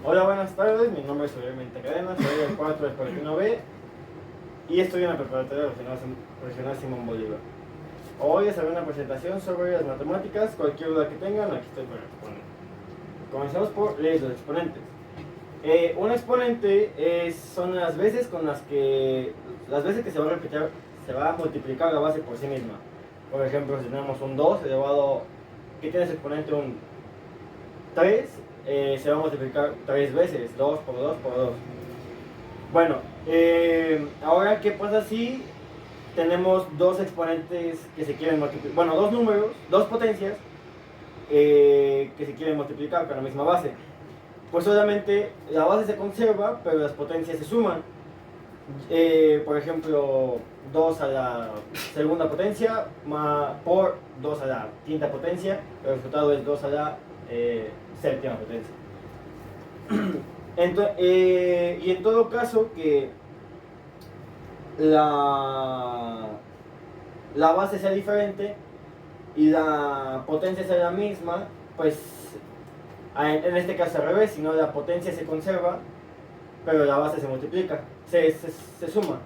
Hola, buenas tardes, mi nombre es Obviamente Cadena, soy del 4 del 41B y estudio en la preparatoria regional Simón Bolívar. Hoy les haré una presentación sobre las matemáticas, cualquier duda que tengan, aquí estoy para responder. Comenzamos por leyes de los exponentes. Un exponente son las veces que se va a multiplicar la base por sí misma. Por ejemplo, si tenemos un 2 elevado, que tiene su exponente un 3, se va a multiplicar 3 veces, 2 por 2 por 2. Bueno, ahora, ¿qué pasa si tenemos dos exponentes que se quieren multiplicar? Bueno, dos números, dos potencias que se quieren multiplicar con la misma base. Pues obviamente la base se conserva, pero las potencias se suman. Por ejemplo, 2 a la segunda potencia por 2 a la quinta potencia, el resultado es 2 a la séptima potencia. Y en todo caso que la base sea diferente y la potencia sea la misma, pues en este caso al revés, sino la potencia se conserva, pero la base se multiplica, se suma.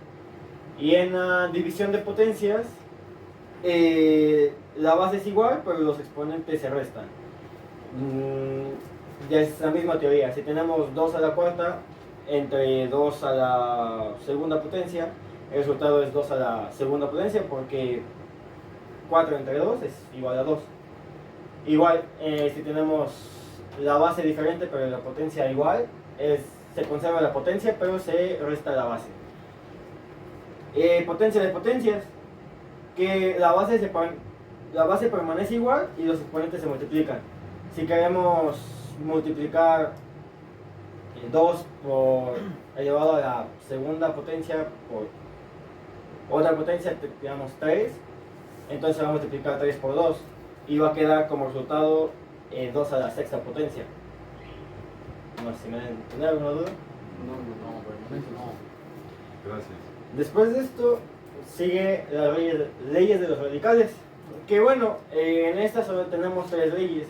Y en la división de potencias, la base es igual, pero los exponentes se restan. Ya es la misma teoría. Si tenemos 2 a la cuarta entre 2 a la segunda potencia, el resultado es 2 a la segunda potencia, porque 4 entre 2 es igual a 2. Igual, si tenemos la base diferente pero la potencia igual, se conserva la potencia pero se resta la base. Potencia de potencias, que la base permanece igual y los exponentes se multiplican. Si queremos multiplicar 2 por elevado a la segunda potencia por otra potencia, digamos 3, entonces se va a multiplicar 3 por 2 y va a quedar como resultado 2 a la sexta potencia. No sé si me ¿tiene alguna duda? No, por el momento no. Gracias. Después de esto sigue las leyes de los radicales, que bueno, en esta solo tenemos 3 leyes.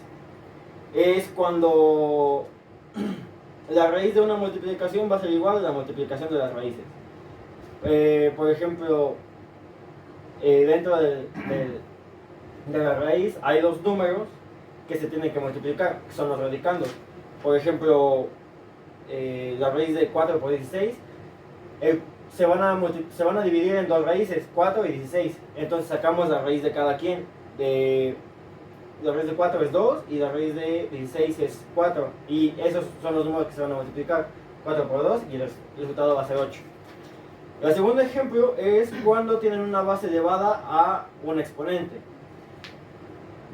Es cuando la raíz de una multiplicación va a ser igual a la multiplicación de las raíces. Por ejemplo, dentro de la raíz hay dos números que se tienen que multiplicar, que son los radicandos. Por ejemplo, la raíz de 4 por 16 se van a dividir en dos raíces, 4 y 16. Entonces sacamos la raíz de cada quien. La raíz de 4 es 2 y la raíz de 16 es 4. Y esos son los números que se van a multiplicar. 4 por 2 y el resultado va a ser 8. El segundo ejemplo es cuando tienen una base elevada a un exponente.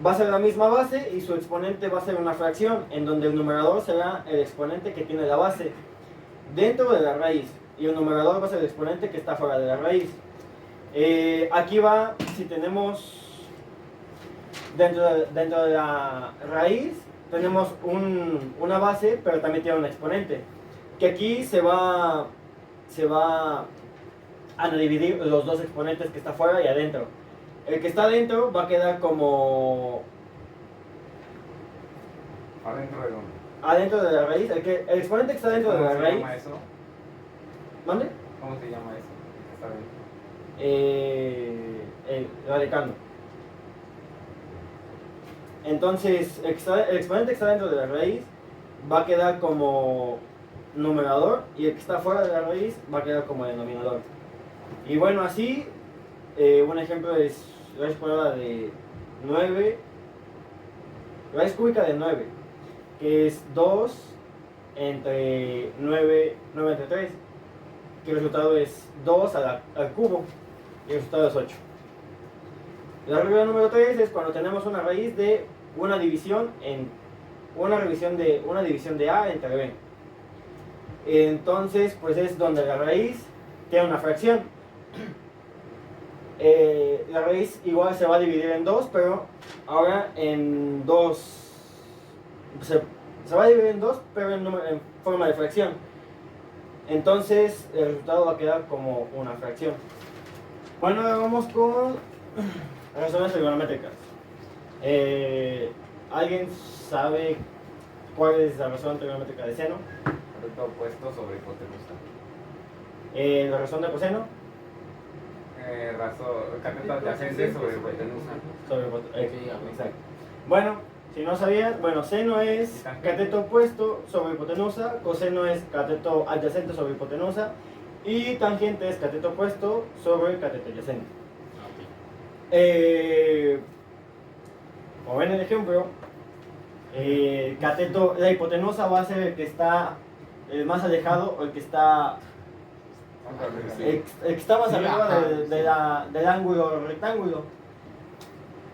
Va a ser la misma base y su exponente va a ser una fracción, en donde el numerador será el exponente que tiene la base dentro de la raíz y el numerador va a ser el exponente que está fuera de la raíz. Aquí va, si tenemos dentro de la raíz, tenemos una base, pero también tiene un exponente, que aquí se va a dividir los dos exponentes que está fuera y adentro. El que está adentro va a quedar como ¿Adentro de dónde? adentro de la raíz. El exponente que está dentro de la raíz. ¿Cómo se llama eso? ¿Mande? ¿Cómo se llama eso? Que está dentro. Radicando. Entonces, el exponente que está dentro de la raíz va a quedar como numerador y el que está fuera de la raíz va a quedar como denominador. Y bueno, así, un ejemplo es raíz cuadrada de 9, raíz cúbica de 9, que es 2 entre 9 entre 3, que el resultado es 2 al cubo, y el resultado es 8. La regla número 3 es cuando tenemos una raíz de una división de A entre B. Entonces, pues es donde la raíz tiene una fracción. La raíz igual se va a dividir en 2, pero ahora en 2 se va a dividir en 2, pero en forma de fracción. Entonces el resultado va a quedar como una fracción. Bueno, ahora vamos con razones trigonométricas. ¿Alguien sabe ¿Cuál es la razón trigonométrica de seno? Cateto opuesto sobre hipotenusa. La razón de coseno Cateto adyacente sobre hipotenusa. Exacto. Bueno, si no sabías, bueno, seno es cateto opuesto sobre hipotenusa, coseno es cateto adyacente sobre hipotenusa y tangente es cateto opuesto sobre cateto adyacente. Como ven en el ejemplo, la hipotenusa va a ser el que está más alejado o el que está más arriba del ángulo rectángulo.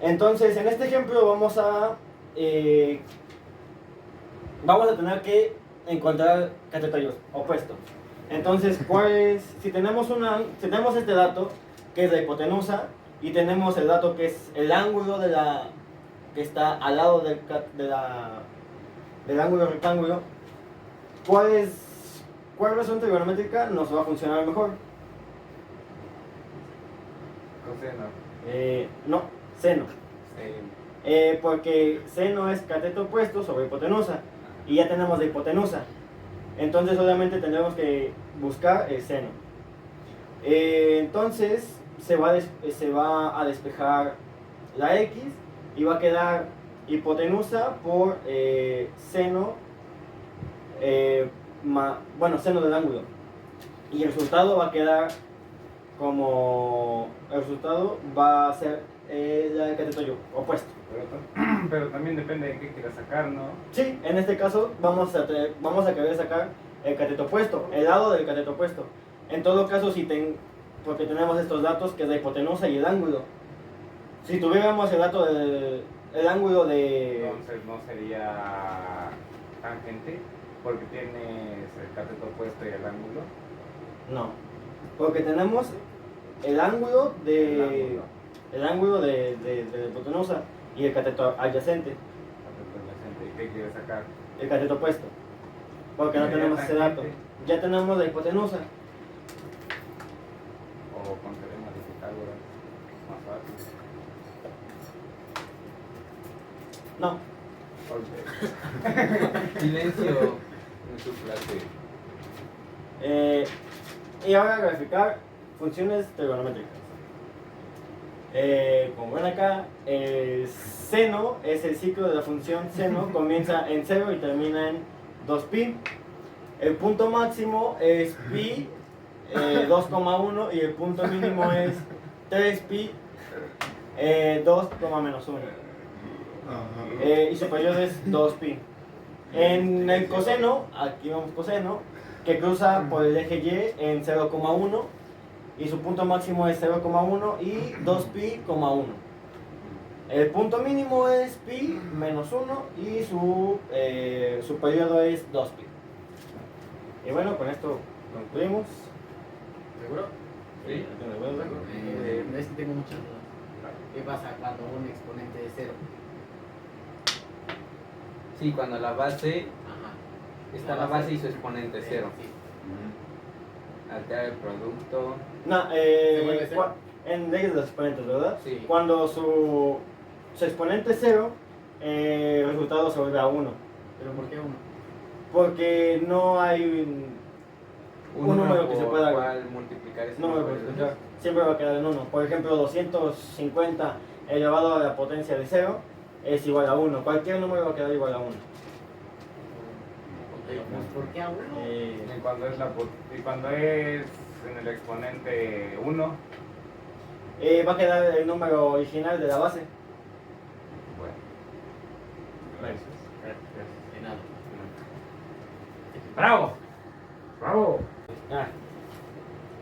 Entonces, en este ejemplo vamos a tener que encontrar catetos opuestos. Entonces, si tenemos este dato que es la hipotenusa y tenemos el dato que es el ángulo que está al lado del ángulo rectángulo, ¿cuál razón trigonométrica nos va a funcionar mejor? Coseno. No, seno. Sí. Porque seno es cateto opuesto sobre hipotenusa y ya tenemos la hipotenusa. Entonces obviamente tendremos que buscar el seno. Entonces se va a despejar la x y va a quedar hipotenusa por seno, seno del ángulo. Y el resultado va a quedar va a ser el cateto opuesto. Pero también depende de qué quieras sacar, ¿no? Sí, en este caso vamos a querer sacar el cateto opuesto, el lado del cateto opuesto. En todo caso, porque tenemos estos datos que es la hipotenusa y el ángulo. Si tuviéramos el dato del ángulo de... Entonces no sería tangente, porque tienes el cateto opuesto y el ángulo. No, porque tenemos el ángulo de la hipotenusa y el cateto adyacente. ¿Y qué quieres sacar? El cateto opuesto, porque no tenemos ese dato. Ya tenemos la hipotenusa. O con teorema de Pitágoras, más fácil. No. Silencio en su clase. Y ahora graficar funciones trigonométricas. Como ven acá, el seno es el ciclo de la función seno, comienza en 0 y termina en 2pi. El punto máximo es pi 2,1 y el punto mínimo es 3pi 2, menos 1. Y superior es 2pi. En el coseno, aquí vemos coseno, que cruza por el eje y en 0,1 y su punto máximo es 0,1 y 2pi,1. El punto mínimo es pi menos 1 y su periodo es 2pi. Y bueno, con esto concluimos. ¿Seguro? Sí. Es que tengo muchas dudas. ¿Qué pasa cuando un exponente es 0? Sí, cuando la base Ajá. está la base y su exponente es 0. Sí. Alterar el producto. No, vuelve cero? en leyes de los exponentes, ¿verdad? Sí. Cuando su exponente es 0, el resultado se vuelve a 1. ¿Pero por qué 1? Porque no hay un número que se pueda cual multiplicar ese número que multiplicar. Siempre va a quedar en 1. Por ejemplo, 250 elevado a la potencia de 0 es igual a 1. Cualquier número va a quedar igual a 1. ¿Por qué a 1? Y cuando es en el exponente 1, Va a quedar el número original de la base. bueno. De nada. ¡Bravo! ¡Bravo!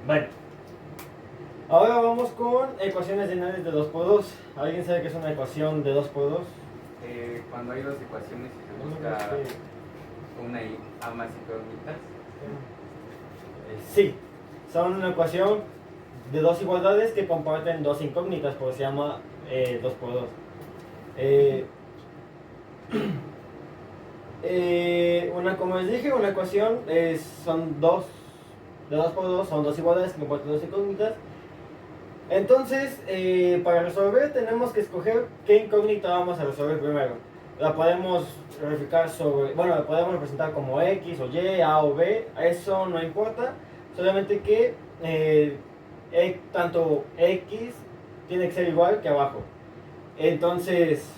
Bueno. Ahora vamos con ecuaciones lineales de 2×2. ¿Alguien sabe qué es una ecuación de 2×2? Cuando hay dos ecuaciones y se busca una y ambas incógnitas. Sí, son una ecuación de dos igualdades que comparten dos incógnitas, por eso se llama 2×2. Como les dije, una ecuación son de 2×2, son dos igualdades que comparten dos incógnitas. Entonces, para resolver tenemos que escoger qué incógnita vamos a resolver primero. la podemos verificar sobre, bueno, la podemos representar como X o Y, A o B, eso no importa, solamente que tanto X tiene que ser igual que abajo. Entonces,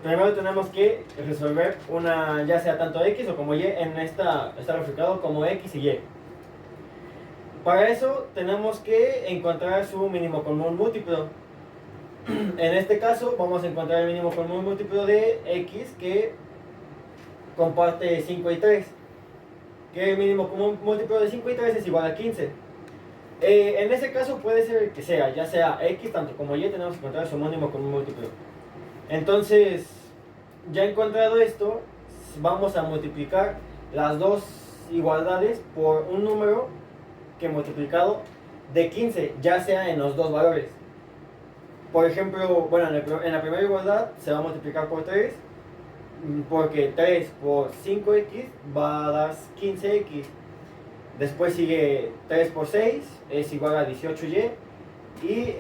primero tenemos que resolver una, ya sea tanto X o como Y, en esta está reflejado como X y Y. Para eso tenemos que encontrar su mínimo común múltiplo. En este caso vamos a encontrar el mínimo común múltiplo de X, que comparte 5 y 3. Que el mínimo común múltiplo de 5 y 3 es igual a 15. En ese caso puede ser que sea, ya sea X tanto como Y, tenemos que encontrar su mínimo común múltiplo. Entonces, ya encontrado esto, vamos a multiplicar las dos igualdades por un número que multiplicado de 15, ya sea en los dos valores. Por ejemplo, bueno, en la primera igualdad se va a multiplicar por 3, porque 3 por 5x va a dar 15x. Después sigue 3 por 6 es igual a 18y. Y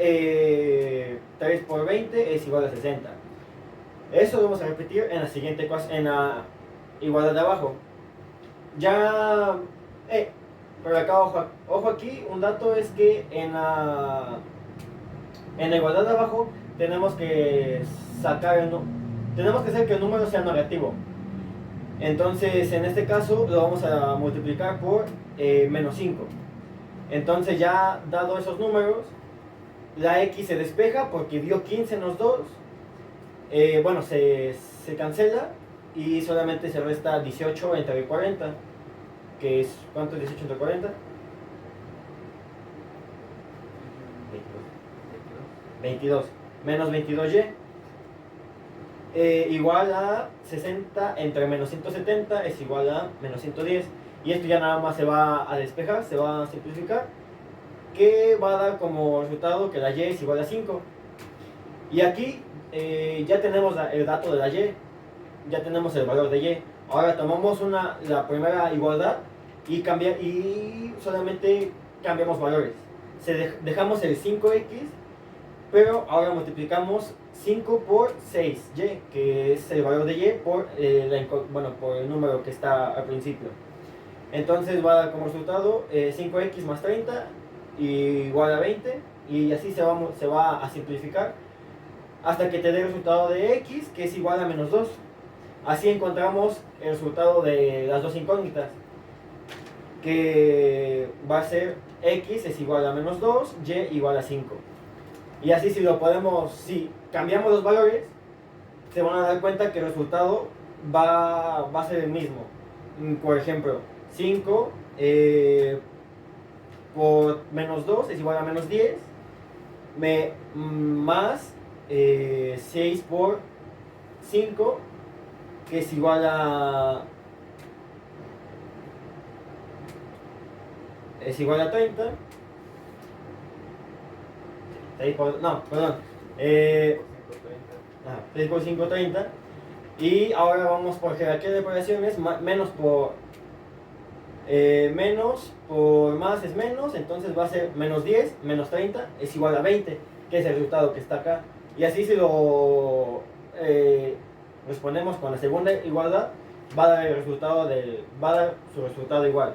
3 por 20 es igual a 60. Eso lo vamos a repetir en la siguiente ecuación, en la igualdad de abajo. Ya, pero acá ojo aquí, un dato es que en la igualdad de abajo tenemos que tenemos que hacer que el número sea negativo. Entonces, en este caso lo vamos a multiplicar por menos 5. Entonces, ya dado esos números, la X se despeja porque dio 15 en los dos. Bueno, se cancela y solamente se resta 18 entre 40, que es, ¿cuánto es 18 entre 40? 22. Menos 22y. Igual a 60 entre menos 170 es igual a menos 110. Y esto ya nada más se va a despejar, se va a simplificar, que va a dar como resultado que la y es igual a 5. Y aquí ya tenemos el dato de la y, ya tenemos el valor de y. Ahora tomamos la primera igualdad y solamente cambiamos valores. Dejamos el 5x, pero ahora multiplicamos 5 por 6y, que es el valor de y por, por el número que está al principio. Entonces va a dar como resultado 5x más 30 igual a 20, y así se va a simplificar hasta que te dé el resultado de x, que es igual a menos 2. Así encontramos el resultado de las dos incógnitas, que va a ser x es igual a menos 2, y igual a 5. Y así si cambiamos los valores, se van a dar cuenta que el resultado va a ser el mismo. Por ejemplo, 5 por menos 2 es igual a menos 10, más 6 por 5, que es igual a 30. 6 por 5, 30. Y ahora vamos por jerarquía de operaciones, menos por más es menos, entonces va a ser menos 10, menos 30 es igual a 20, que es el resultado que está acá. Y así si lo respondemos con la segunda igualdad, va a dar su resultado igual.